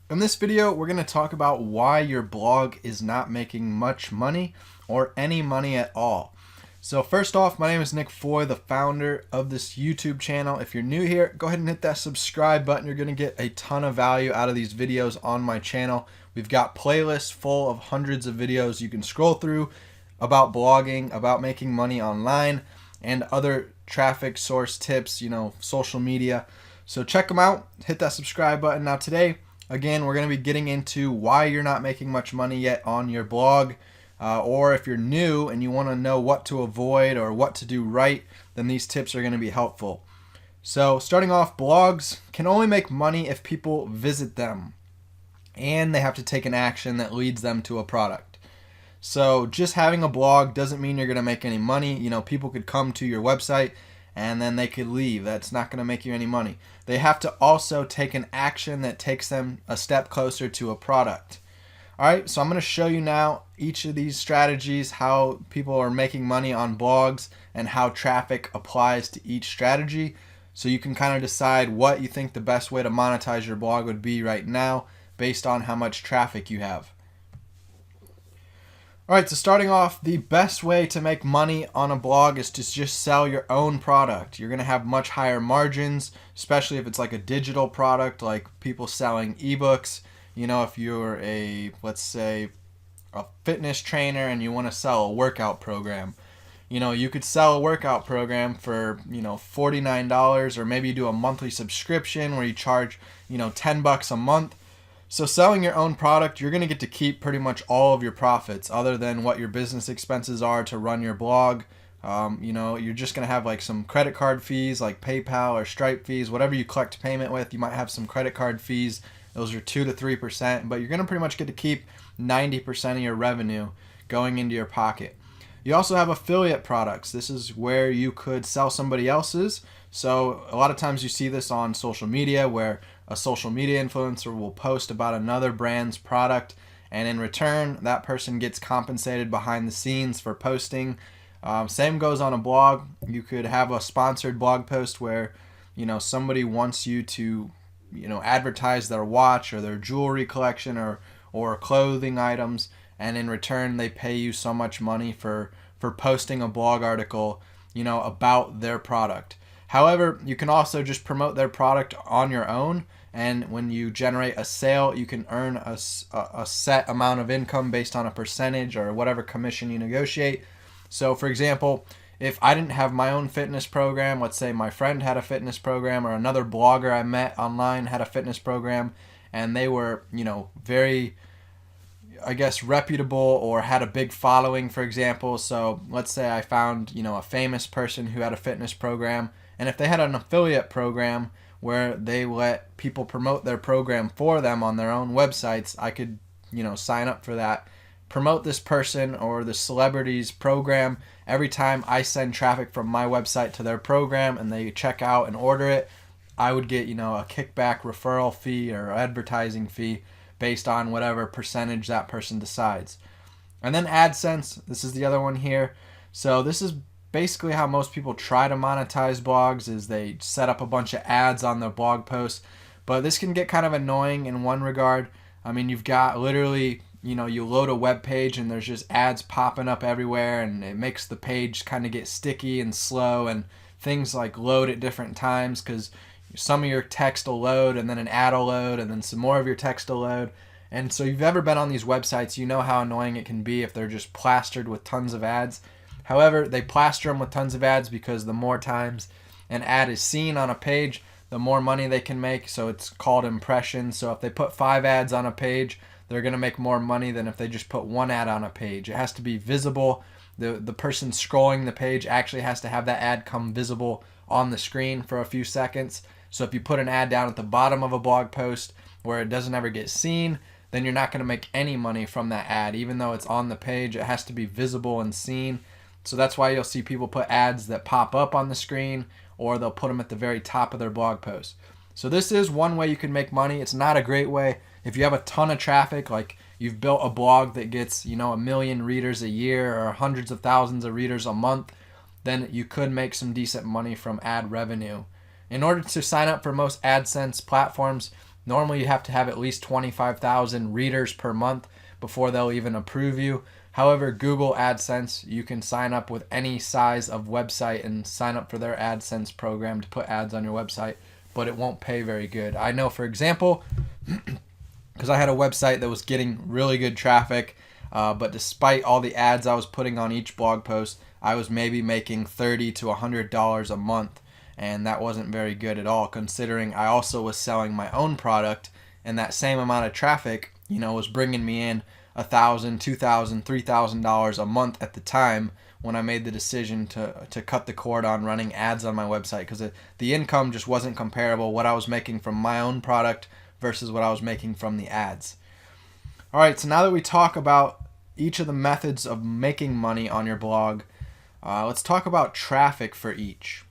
In this video, we're going to talk about why your blog is not making much money or any money at all. So first off, my name is Nick Foy, the founder of this YouTube channel. If you're new here, go ahead and hit that subscribe button. You're going to get a ton of value out of these videos on my channel. We've got playlists full of hundreds of videos you can scroll through about blogging, about making money online, and other traffic source tips, social media. So check them out. Hit that subscribe button. Now today, again, we're going to be getting into why you're not making much money yet on your blog. Or if you're new and you want to know what to avoid or what to do right, then these tips are going to be helpful. So starting off, blogs can only make money if people visit them and they have to take an action that leads them to a product. So just having a blog doesn't mean you're going to make any money. People could come to your website and then they could leave. That's not going to make you any money. They have to also take an action that takes them a step closer to a product. All right, so I'm going to show you now each of these strategies, how people are making money on blogs and how traffic applies to each strategy, so you can kind of decide what you think the best way to monetize your blog would be right now based on how much traffic you have. All right, so starting off, the best way to make money on a blog is to just sell your own product. You're going to have much higher margins, especially if it's like a digital product, like people selling ebooks. If you're let's say, a fitness trainer and you want to sell a workout program, you could sell a workout program for, $49, or maybe you do a monthly subscription where you charge, $10 a month. So selling your own product, you're going to get to keep pretty much all of your profits other than what your business expenses are to run your blog. You're just going to have like some credit card fees like PayPal or Stripe fees, whatever you collect payment with. You might have some credit card fees. Those are 2 to 3%, but you're going to pretty much get to keep 90% of your revenue going into your pocket. You also have affiliate products. This is where you could sell somebody else's. So a lot of times you see this on social media where a social media influencer will post about another brand's product, and in return, that person gets compensated behind the scenes for posting. Same goes on a blog. You could have a sponsored blog post where, somebody wants you to, advertise their watch or their jewelry collection or clothing items, and in return, they pay you so much money for posting a blog article, about their product. However, you can also just promote their product on your own, and when you generate a sale, you can earn a set amount of income based on a percentage or whatever commission you negotiate. So for example, if I didn't have my own fitness program, let's say my friend had a fitness program or another blogger I met online had a fitness program, and they were, very, reputable or had a big following, for example. So let's say I found, a famous person who had a fitness program, and if they had an affiliate program where they let people promote their program for them on their own websites, I could, sign up for that, promote this person or the celebrity's program. Every time I send traffic from my website to their program and they check out and order it, I would get, a kickback referral fee or advertising fee based on whatever percentage that person decides. And then AdSense, this is the other one here. So this is basically how most people try to monetize blogs, is they set up a bunch of ads on their blog posts. But this can get kind of annoying in one regard. I mean, you've got literally, you load a web page and there's just ads popping up everywhere, and it makes the page kind of get sticky and slow, and things like load at different times because some of your text will load and then an ad will load and then some more of your text will load. And so if you've ever been on these websites, you know how annoying it can be if they're just plastered with tons of ads. However, they plaster them with tons of ads because the more times an ad is seen on a page, the more money they can make. So it's called impressions. So if they put 5 ads on a page, they're going to make more money than if they just put 1 ad on a page. It has to be visible. The person scrolling the page actually has to have that ad come visible on the screen for a few seconds. So if you put an ad down at the bottom of a blog post where it doesn't ever get seen, then you're not going to make any money from that ad. Even though it's on the page, it has to be visible and seen. So that's why you'll see people put ads that pop up on the screen, or they'll put them at the very top of their blog post. So this is one way you can make money. It's not a great way. If you have a ton of traffic, like you've built a blog that gets, 1 million readers a year or hundreds of thousands of readers a month, then you could make some decent money from ad revenue. In order to sign up for most AdSense platforms, Normally you have to have at least 25,000 readers per month before they'll even approve you. However, Google AdSense, you can sign up with any size of website and sign up for their AdSense program to put ads on your website, but it won't pay very good. I know, for example, because I had a website that was getting really good traffic, but despite all the ads I was putting on each blog post, I was maybe making $30 to $100 a month, and that wasn't very good at all, considering I also was selling my own product, and that same amount of traffic, was bringing me in $1,000, $2,000, $3,000 a month at the time when I made the decision to cut the cord on running ads on my website, because the income just wasn't comparable, what I was making from my own product versus what I was making from the ads. All right, so now that we talk about each of the methods of making money on your blog, let's talk about traffic for each.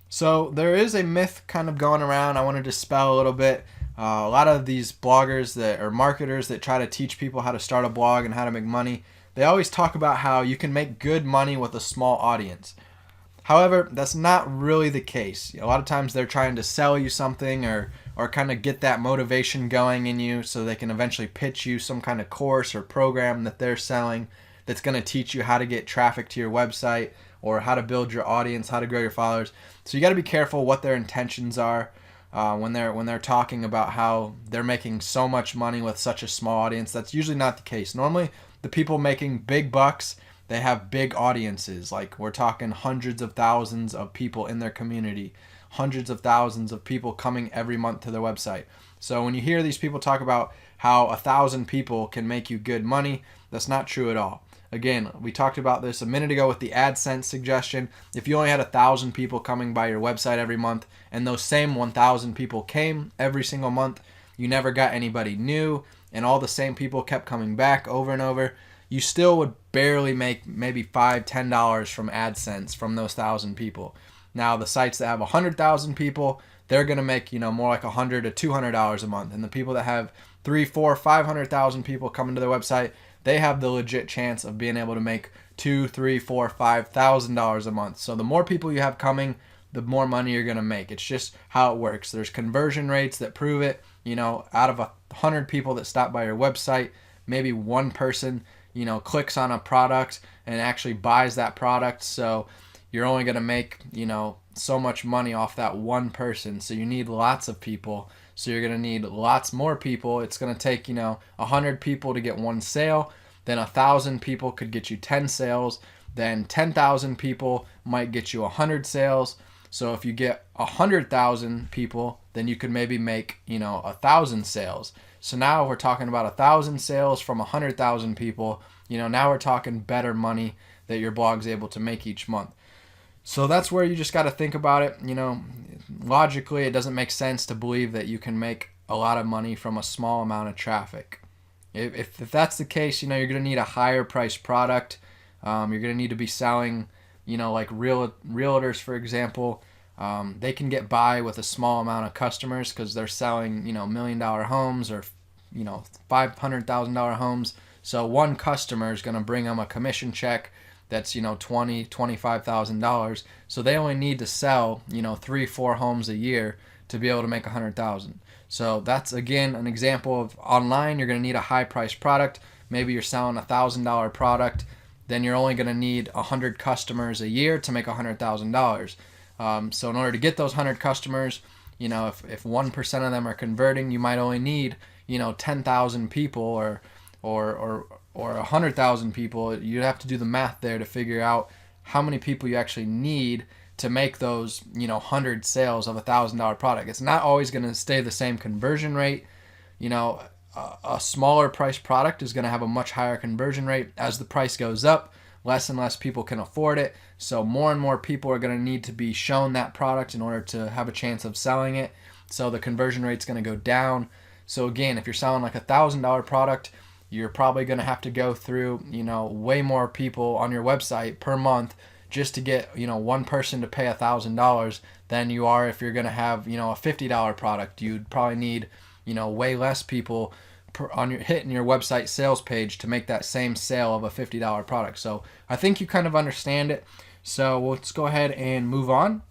So there is a myth kind of going around I want to dispel a little bit. A lot of these bloggers that are marketers that try to teach people how to start a blog and how to make money, they always talk about how you can make good money with a small audience. However, that's not really the case. A lot of times they're trying to sell you something or kind of get that motivation going in you so they can eventually pitch you some kind of course or program that they're selling that's going to teach you how to get traffic to your website or how to build your audience, how to grow your followers. So you got to be careful what their intentions are when they're talking about how they're making so much money with such a small audience. That's usually not the case. Normally, the people making big bucks, they have big audiences. Like, we're talking hundreds of thousands of people in their community, hundreds of thousands of people coming every month to their website. So when you hear these people talk about how 1,000 people can make you good money, that's not true at all. Again, we talked about this a minute ago with the AdSense suggestion. If you only had 1,000 people coming by your website every month, and those same 1,000 people came every single month, you never got anybody new, and all the same people kept coming back over and over, you still would barely make maybe $5, $10 from AdSense from those 1,000 people. Now, the sites that have 100,000 people, they're going to make, more like $100 to $200 a month. And the people that have 3, 4, 500,000 people coming to their website, they have the legit chance of being able to make $2, 3, 4, $5,000 a month. So the more people you have coming, the more money you're going to make. It's just how it works. There's conversion rates that prove it. Out of 100 people that stop by your website, maybe one person, clicks on a product and actually buys that product. So you're only going to make, so much money off that one person. So you need lots of people. So you're going to need lots more people. It's going to take, 100 people to get one sale. Then 1,000 people could get you 10 sales. Then 10,000 people might get you 100 sales. So if you get 100,000 people, then you could maybe make, 1,000 sales. So now we're talking about 1,000 sales from 100,000 people. Now we're talking better money that your blog's able to make each month. So that's where you just got to think about it. Logically, it doesn't make sense to believe that you can make a lot of money from a small amount of traffic. If that's the case, you're going to need a higher priced product. You're going to need to be selling, like realtors, for example. They can get by with a small amount of customers because they're selling, $1 million homes or, $500,000 homes. So one customer is going to bring them a commission check that's, $20,000, $25,000. So they only need to sell, 3, 4 homes a year to be able to make $100,000. So that's, again, an example of online. You're going to need a high priced product. Maybe you're selling $1,000 product. Then you're only going to need 100 customers a year to make $100,000. So in order to get those 100 customers, if 1% of them are converting, you might only need, 10,000 people or 100,000 people. You'd have to do the math there to figure out how many people you actually need to make those, 100 sales of $1,000 product. It's not always going to stay the same conversion rate. A smaller price product is going to have a much higher conversion rate. As the price goes up, less and less people can afford it. So more and more people are going to need to be shown that product in order to have a chance of selling it. So the conversion rate's going to go down. So again, if you're selling like $1,000 product, you're probably going to have to go through, way more people on your website per month just to get, one person to pay $1,000 than you are if you're going to have, a $50 product. You'd probably need, way less people hitting your website sales page to make that same sale of a $50 product. So I think you kind of understand it. So let's go ahead and move on.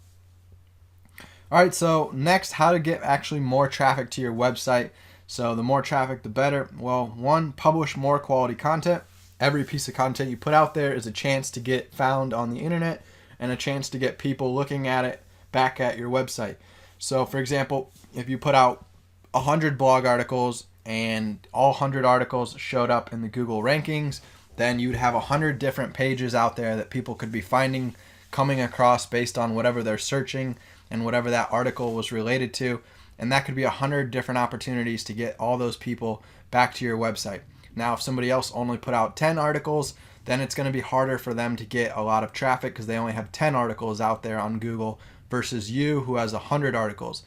All right, so next, how to get actually more traffic to your website. So the more traffic, the better. Well, one, publish more quality content. Every piece of content you put out there is a chance to get found on the internet and a chance to get people looking at it back at your website. So for example, if you put out 100 blog articles and all 100 articles showed up in the Google rankings, then you'd have 100 different pages out there that people could be finding, coming across based on whatever they're searching and whatever that article was related to. And that could be 100 different opportunities to get all those people back to your website. Now, if somebody else only put out 10 articles, then it's going to be harder for them to get a lot of traffic because they only have 10 articles out there on Google versus you who has 100 articles.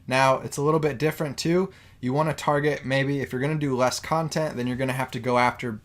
Now, it's a little bit different too. You want to target, maybe if you're going to do less content, then you're going to have to go after,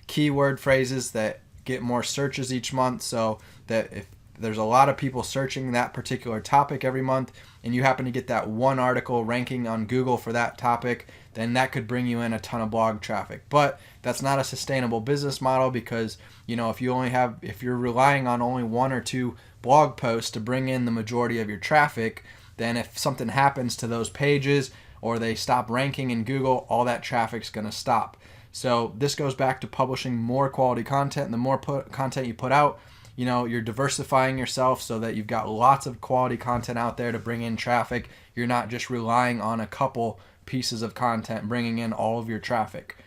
keyword phrases that get more searches each month, so that if there's a lot of people searching that particular topic every month and you happen to get that one article ranking on Google for that topic, then that could bring you in a ton of blog traffic. But that's not a sustainable business model because, if you're relying on only one or two blog posts to bring in the majority of your traffic, then if something happens to those pages or they stop ranking in Google, all that traffic's going to stop. So this goes back to publishing more quality content. And the more content you put out, you're diversifying yourself so that you've got lots of quality content out there to bring in traffic. You're not just relying on a couple pieces of content bringing in all of your traffic.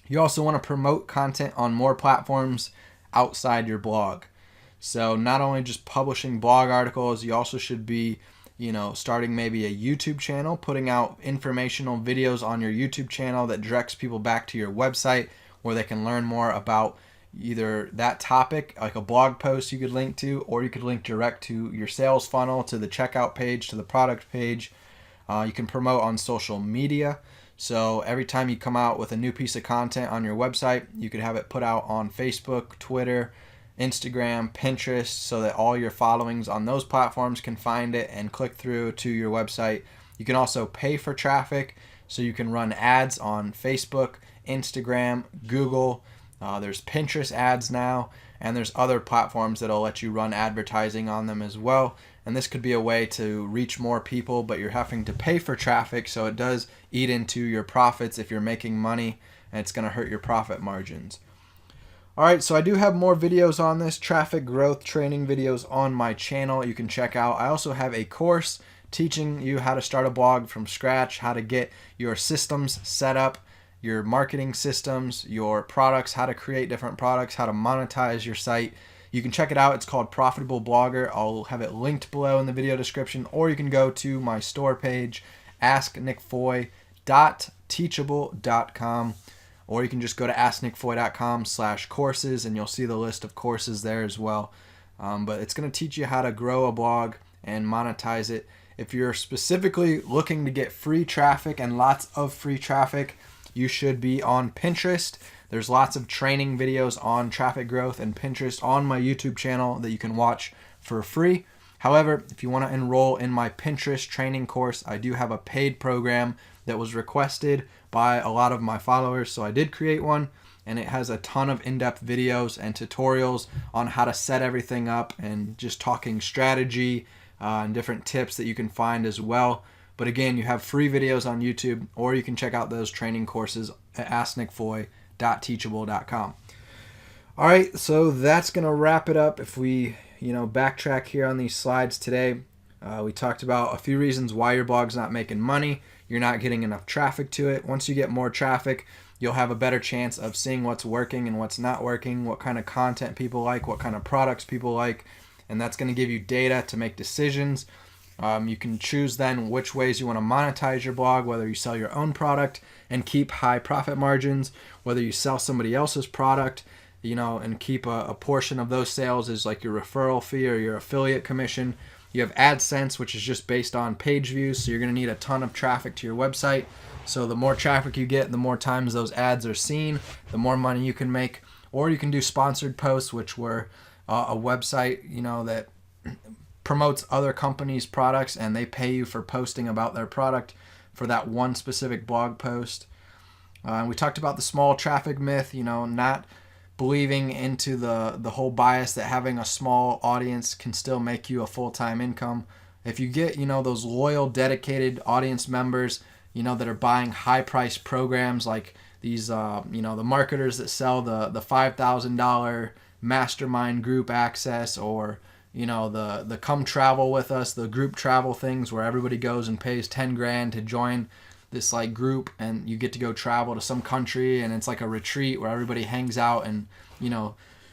You also want to promote content on more platforms outside your blog. So not only just publishing blog articles, you also should be, starting maybe a YouTube channel, putting out informational videos on your YouTube channel that directs people back to your website where they can learn more about either that topic, like a blog post you could link to, or you could link direct to your sales funnel, to the checkout page, to the product page. You can promote on social media. So every time you come out with a new piece of content on your website, you could have it put out on Facebook, Twitter, Instagram, Pinterest, so that all your followings on those platforms can find it and click through to your website. You can also pay for traffic, so you can run ads on Facebook, Instagram, Google. There's Pinterest ads now, and there's other platforms that'll let you run advertising on them as well. And this could be a way to reach more people, but you're having to pay for traffic, so it does eat into your profits if you're making money, and it's going to hurt your profit margins. All right, so I do have more videos on this, traffic growth training videos on my channel you can check out. I also have a course teaching you how to start a blog from scratch, how to get your systems set up, your marketing systems, your products, how to create different products, how to monetize your site. You can check it out. It's called Profitable Blogger. I'll have it linked below in the video description, or you can go to my store page, asknickfoy.teachable.com, or you can just go to asknickfoy.com/courses and you'll see the list of courses there as well. But it's going to teach you how to grow a blog and monetize it. If you're specifically looking to get free traffic and lots of free traffic, you should be on Pinterest. There's lots of training videos on traffic growth and Pinterest on my YouTube channel that you can watch for free. However, if you want to enroll in my Pinterest training course, I do have a paid program that was requested by a lot of my followers, so I did create one, and it has a ton of in-depth videos and tutorials on how to set everything up and just talking strategy and different tips that you can find as well. But again, you have free videos on YouTube, or you can check out those training courses at asknickfoy.teachable.com. All right, so that's going to wrap it up. If we, backtrack here on these slides today, we talked about a few reasons why your blog's not making money. You're not getting enough traffic to it. Once you get more traffic, you'll have a better chance of seeing what's working and what's not working, what kind of content people like, what kind of products people like, and that's going to give you data to make decisions. You can choose then which ways you want to monetize your blog, whether you sell your own product and keep high profit margins, whether you sell somebody else's product, and keep a portion of those sales as like your referral fee or your affiliate commission. You have AdSense, which is just based on page views, so you're going to need a ton of traffic to your website. So the more traffic you get, the more times those ads are seen, the more money you can make. Or you can do sponsored posts, which were a website, that promotes other companies' products, and they pay you for posting about their product for that one specific blog post. And we talked about the small traffic myth, not believing into the whole bias that having a small audience can still make you a full-time income. If you get, those loyal, dedicated audience members, that are buying high-priced programs like these, the marketers that sell the $5,000 mastermind group access, or the come travel with us, the group travel things where everybody goes and pays 10 grand to join this like group, and you get to go travel to some country, and it's like a retreat where everybody hangs out and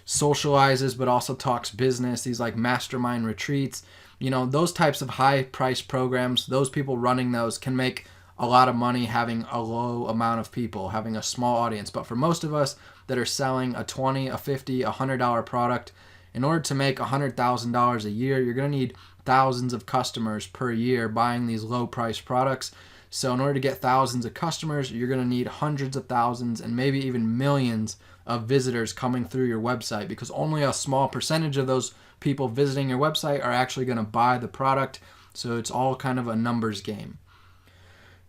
socializes but also talks business. These like mastermind retreats, those types of high price programs, those people running those can make a lot of money having a low amount of people, having a small audience. But for most of us that are selling a $20, a $50, a $100 product, in order to make $100,000 a year, you're going to need thousands of customers per year buying these low price products. So in order to get thousands of customers, you're going to need hundreds of thousands and maybe even millions of visitors coming through your website, because only a small percentage of those people visiting your website are actually going to buy the product. So it's all kind of a numbers game.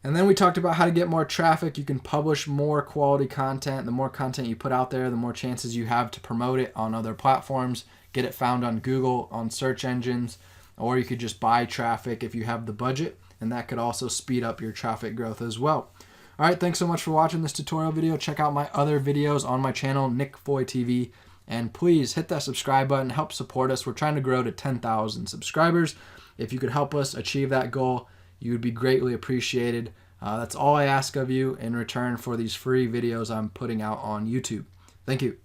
And then we talked about how to get more traffic. You can publish more quality content. The more content you put out there, the more chances you have to promote it on other platforms, get it found on Google, on search engines, or you could just buy traffic if you have the budget, and that could also speed up your traffic growth as well. All right, thanks so much for watching this tutorial video. Check out my other videos on my channel, Nick Foy TV, and please hit that subscribe button, help support us. We're trying to grow to 10,000 subscribers. If you could help us achieve that goal, you would be greatly appreciated. That's all I ask of you in return for these free videos I'm putting out on YouTube. Thank you.